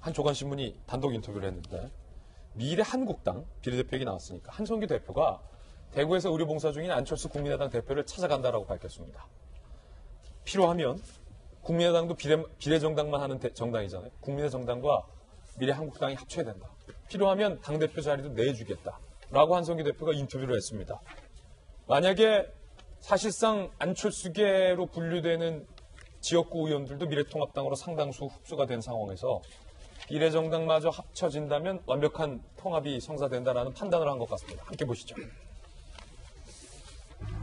한 조간신문이 단독 인터뷰를 했는데 미래 한국당 비례대표 얘기 나왔으니까 한성규 대표가 대구에서 의료봉사 중인 안철수 국민의당 대표를 찾아간다라고 밝혔습니다. 필요하면 국민의당도 비례정당만 하는 정당이잖아요. 국민의정당과 미래한국당이 합쳐야 된다. 필요하면 당대표 자리도 내주겠다라고 한성규 대표가 인터뷰를 했습니다. 만약에 사실상 안철수계로 분류되는 지역구 의원들도 미래통합당으로 상당수 흡수가 된 상황에서 비례정당마저 합쳐진다면 완벽한 통합이 성사된다라는 판단을 한 것 같습니다. 함께 보시죠.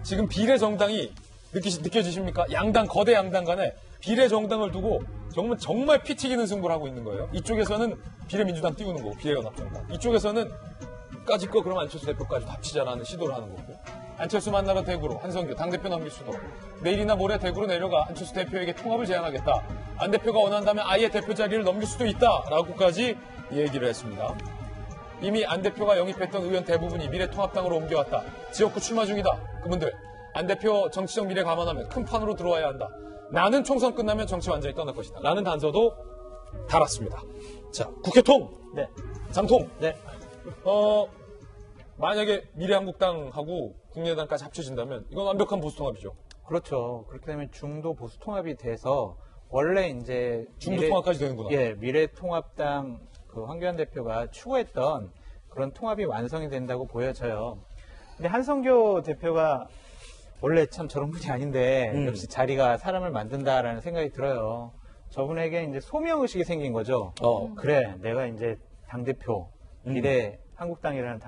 지금 비례정당이 느껴지십니까? 거대 양당 간에 비례정당을 두고 정말 피 튀기는 승부를 하고 있는 거예요. 이쪽에서는 비례민주당 띄우는 거고, 비례연합정당. 이쪽에서는 까짓 거 그럼 안철수 대표까지 합치자라는 시도를 하는 거고. 안철수 만나러 대구로 한성규 당대표 넘길 수도. 내일이나 모레 대구로 내려가 안철수 대표에게 통합을 제안하겠다. 안 대표가 원한다면 아예 대표 자리를 넘길 수도 있다라고까지 얘기를 했습니다. 이미 안 대표가 영입했던 의원 대부분이 미래통합당으로 옮겨왔다. 지역구 출마 중이다. 그분들 안 대표 정치적 미래 감안하면 큰 판으로 들어와야 한다. 나는 총선 끝나면 정치 완전히 떠날 것이다. 라는 단서도 달았습니다. 자, 국회통. 네. 장통. 네. 만약에 미래한국당하고 국민의당까지 합쳐진다면 이건 완벽한 보수통합이죠. 그렇죠. 그렇게 되면 중도 보수통합이 돼서 원래 이제 중도 통합까지 되는구나. 예, 미래통합당 그 황교안 대표가 추구했던 그런 통합이 완성이 된다고 보여져요. 근데 한성규 대표가 원래 참 저런 분이 아닌데 역시 자리가 사람을 만든다라는 생각이 들어요. 저분에게 이제 소명의식이 생긴 거죠. 그래, 내가 이제 당대표, 미래 한국당이라는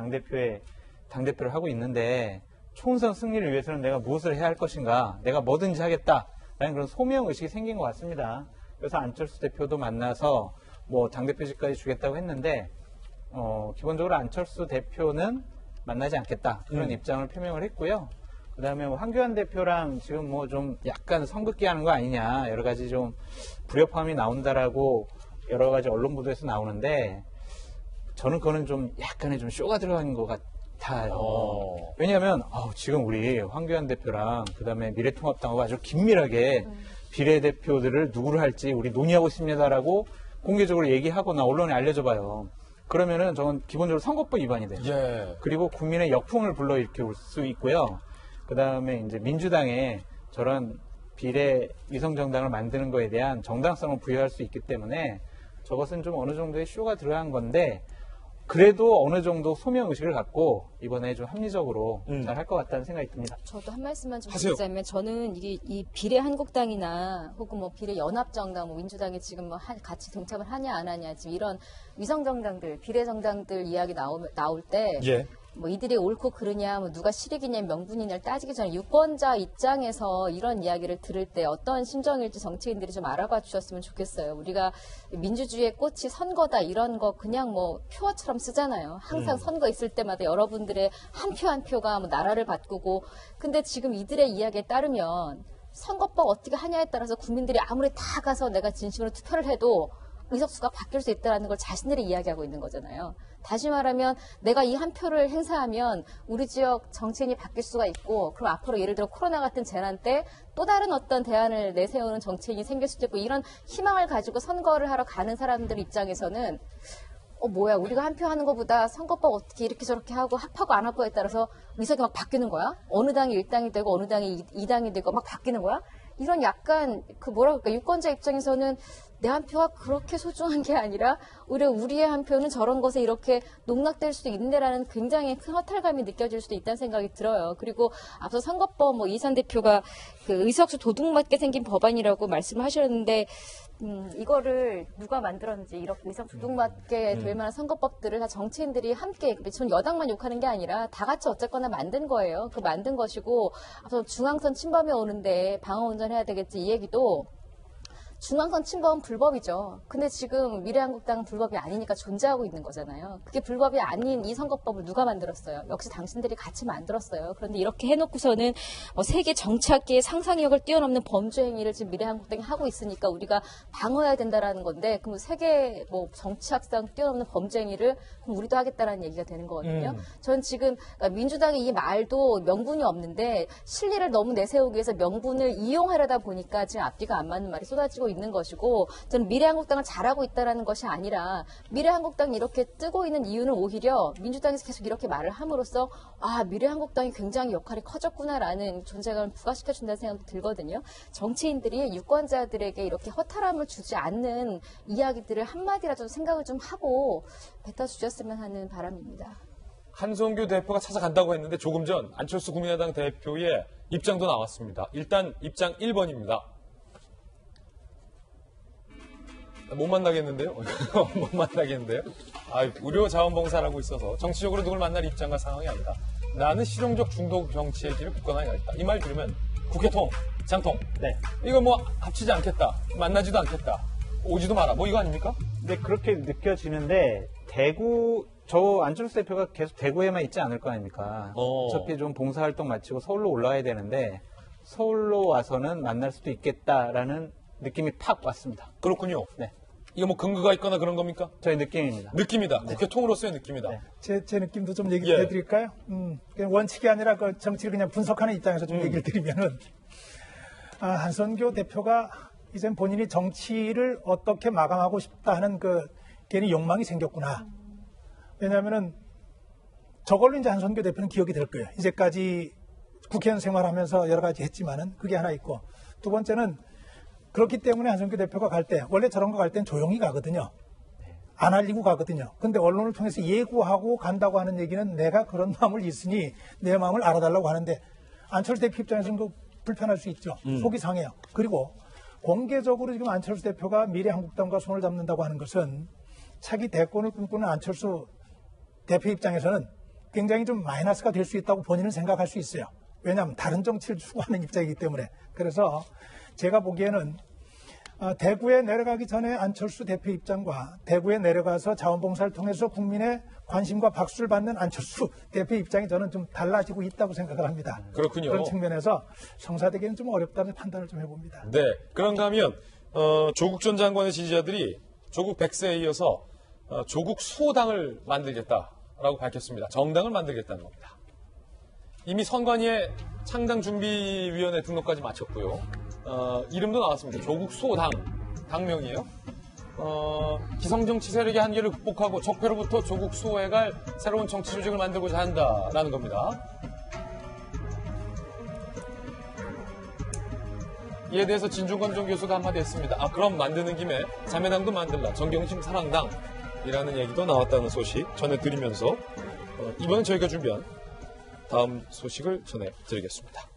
당대표를 하고 있는데 총선 승리를 위해서는 내가 무엇을 해야 할 것인가, 내가 뭐든지 하겠다라는 그런 소명의식이 생긴 것 같습니다. 그래서 안철수 대표도 만나서 뭐 당대표직까지 주겠다고 했는데 기본적으로 안철수 대표는 만나지 않겠다 그런 입장을 표명을 했고요. 그 다음에 뭐 황교안 대표랑 지금 뭐 좀 약간 선긋기 하는 거 아니냐, 여러 가지 좀 불협화음이 나온다라고 여러 가지 언론 보도에서 나오는데 저는 그거는 좀 약간의 좀 쇼가 들어간 것 같아요. 왜냐하면 지금 우리 황교안 대표랑 그 다음에 미래통합당하고 아주 긴밀하게 비례대표들을 누구를 할지 우리 논의하고 있습니다라고 공개적으로 얘기하거나 언론에 알려줘 봐요. 그러면은 저는 기본적으로 선거법 위반이 돼요. 예. 그리고 국민의 역풍을 불러일으킬 수 있고요. 그 다음에 이제 민주당에 저런 비례 위성정당을 만드는 거에 대한 정당성을 부여할 수 있기 때문에 저것은 좀 어느 정도의 쇼가 들어간 건데 그래도 어느 정도 소명의식을 갖고 이번에 좀 합리적으로 잘 할 것 같다는 생각이 듭니다. 저도 한 말씀만 좀 하세요. 드리자면 저는 이게 이 비례 한국당이나 혹은 뭐 비례 연합정당, 뭐 민주당이 지금 뭐 같이 동참을 하냐 안 하냐 지금 이런 위성정당들, 비례정당들 이야기 나올 때 예. 뭐 이들이 옳고 그르냐, 뭐 누가 실익이냐, 명분이냐를 따지기 전에 유권자 입장에서 이런 이야기를 들을 때 어떤 심정일지 정치인들이 좀 알아봐 주셨으면 좋겠어요. 우리가 민주주의의 꽃이 선거다 이런 거 그냥 뭐 표어처럼 쓰잖아요. 항상 선거 있을 때마다 여러분들의 한 표 한 표가 뭐 나라를 바꾸고, 근데 지금 이들의 이야기에 따르면 선거법 어떻게 하냐에 따라서 국민들이 아무리 다 가서 내가 진심으로 투표를 해도 의석수가 바뀔 수 있다는 걸 자신들이 이야기하고 있는 거잖아요. 다시 말하면 내가 이 한 표를 행사하면 우리 지역 정치인이 바뀔 수가 있고, 그럼 앞으로 예를 들어 코로나 같은 재난 때 또 다른 어떤 대안을 내세우는 정치인이 생길 수도 있고, 이런 희망을 가지고 선거를 하러 가는 사람들 입장에서는 뭐야, 우리가 한 표 하는 것보다 선거법 어떻게 이렇게 저렇게 하고 합하고 안 합하고에 따라서 의석이 막 바뀌는 거야? 어느 당이 1당이 되고 어느 당이 2당이 되고 막 바뀌는 거야? 이런 약간 유권자 입장에서는 내 한 표가 그렇게 소중한 게 아니라 오히려 우리의 한 표는 저런 것에 이렇게 농락될 수도 있는데라는 굉장히 큰 허탈감이 느껴질 수도 있다는 생각이 들어요. 그리고 앞서 선거법 뭐 이산 대표가 그 의석수 도둑맞게 생긴 법안이라고 말씀을 하셨는데 이거를 누가 만들었는지, 이렇게 의석수 도둑맞게 될 만한 선거법들을 다 정치인들이 함께, 전 여당만 욕하는 게 아니라 다 같이 어쨌거나 만든 거예요. 그 만든 것이고, 앞서 중앙선 침범이 오는데 방어 운전해야 되겠지 이 얘기도, 중앙선 침범은 불법이죠. 근데 지금 미래한국당은 불법이 아니니까 존재하고 있는 거잖아요. 그게 불법이 아닌 이 선거법을 누가 만들었어요? 역시 당신들이 같이 만들었어요. 그런데 이렇게 해놓고서는 세계 정치학계의 상상력을 뛰어넘는 범죄 행위를 지금 미래한국당이 하고 있으니까 우리가 방어해야 된다라는 건데, 그럼 세계 정치학상 뛰어넘는 범죄 행위를 그럼 우리도 하겠다라는 얘기가 되는 거거든요. 전 지금 민주당의 이 말도 명분이 없는데 실리를 너무 내세우기 위해서 명분을 이용하려다 보니까 지금 앞뒤가 안 맞는 말이 쏟아지고 펼치고 있는 것이고 저는 미래한국당을 잘하고 있다는 것이 아니라 미래한국당이 이렇게 뜨고 있는 이유는 오히려 민주당에서 계속 이렇게 말을 함으로써 미래한국당이 굉장히 역할이 커졌구나라는 존재감을 부각시켜준다는 생각도 들거든요. 정치인들이 유권자들에게 이렇게 허탈함을 주지 않는 이야기들을 한마디라도 생각을 좀 하고 뱉어주셨으면 하는 바람입니다. 한성규 대표가 찾아간다고 했는데 조금 전 안철수 국민의당 대표의 입장도 나왔습니다. 일단 입장 1번입니다. 못 만나겠는데요? 못 만나겠는데요? 의료 자원봉사라고 있어서 정치적으로 누굴 만날 입장과 상황이 아니다. 나는 실용적 중도 정치의 길을 굳건하게 가겠다. 이 말 들으면 국회통, 장통. 네. 이거 뭐 합치지 않겠다. 만나지도 않겠다. 오지도 마라. 뭐 이거 아닙니까? 네, 그렇게 느껴지는데 저 안철수 대표가 계속 대구에만 있지 않을 거 아닙니까? 어차피 좀 봉사활동 마치고 서울로 올라와야 되는데 서울로 와서는 만날 수도 있겠다라는 느낌이 팍 왔습니다. 그렇군요. 네. 이거 뭐 근거가 있거나 그런 겁니까? 저희 느낌입니다. 느낌이다. 국회통으로서의 느낌이다. 네. 제 느낌도 좀 얘기해 드릴까요? 그냥 원칙이 아니라 그 정치를 그냥 분석하는 입장에서 좀 얘기를 드리면은, 한선교 대표가 이제 본인이 정치를 어떻게 마감하고 싶다 하는 괜히 욕망이 생겼구나. 왜냐하면은 저걸로 이제 한선교 대표는 기억이 될 거예요. 이제까지 국회의원 생활하면서 여러 가지 했지만은 그게 하나 있고, 두 번째는 그렇기 때문에 한선교 대표가 갈 때, 원래 저런 거 갈 땐 조용히 가거든요. 안 알리고 가거든요. 근데 언론을 통해서 예고하고 간다고 하는 얘기는 내가 그런 마음을 있으니 내 마음을 알아달라고 하는데, 안철수 대표 입장에서는 그 불편할 수 있죠. 속이 상해요. 그리고 공개적으로 지금 안철수 대표가 미래한국당과 손을 잡는다고 하는 것은 차기 대권을 꿈꾸는 안철수 대표 입장에서는 굉장히 좀 마이너스가 될 수 있다고 본인은 생각할 수 있어요. 왜냐하면 다른 정치를 추구하는 입장이기 때문에. 그래서 제가 보기에는 대구에 내려가기 전에 안철수 대표 입장과 대구에 내려가서 자원봉사를 통해서 국민의 관심과 박수를 받는 안철수 대표 입장이 저는 좀 달라지고 있다고 생각을 합니다. 그렇군요. 그런 측면에서 성사되기는 좀 어렵다는 판단을 좀 해봅니다. 네. 그런가 하면 조국 전 장관의 지지자들이 조국 100세에 이어서 조국 수호당을 만들겠다라고 밝혔습니다. 정당을 만들겠다는 겁니다. 이미 선관위에 창당준비위원회 등록까지 마쳤고요. 이름도 나왔습니다. 조국 수호당. 당명이에요. 기성정치 세력의 한계를 극복하고 적폐로부터 조국 수호해갈 새로운 정치 조직을 만들고자 한다라는 겁니다. 이에 대해서 진중권 전 교수가 한마디 했습니다. 그럼 만드는 김에 자매당도 만들라. 정경심 사랑당이라는 얘기도 나왔다는 소식 전해드리면서 이번엔 저희가 준비한 다음 소식을 전해드리겠습니다.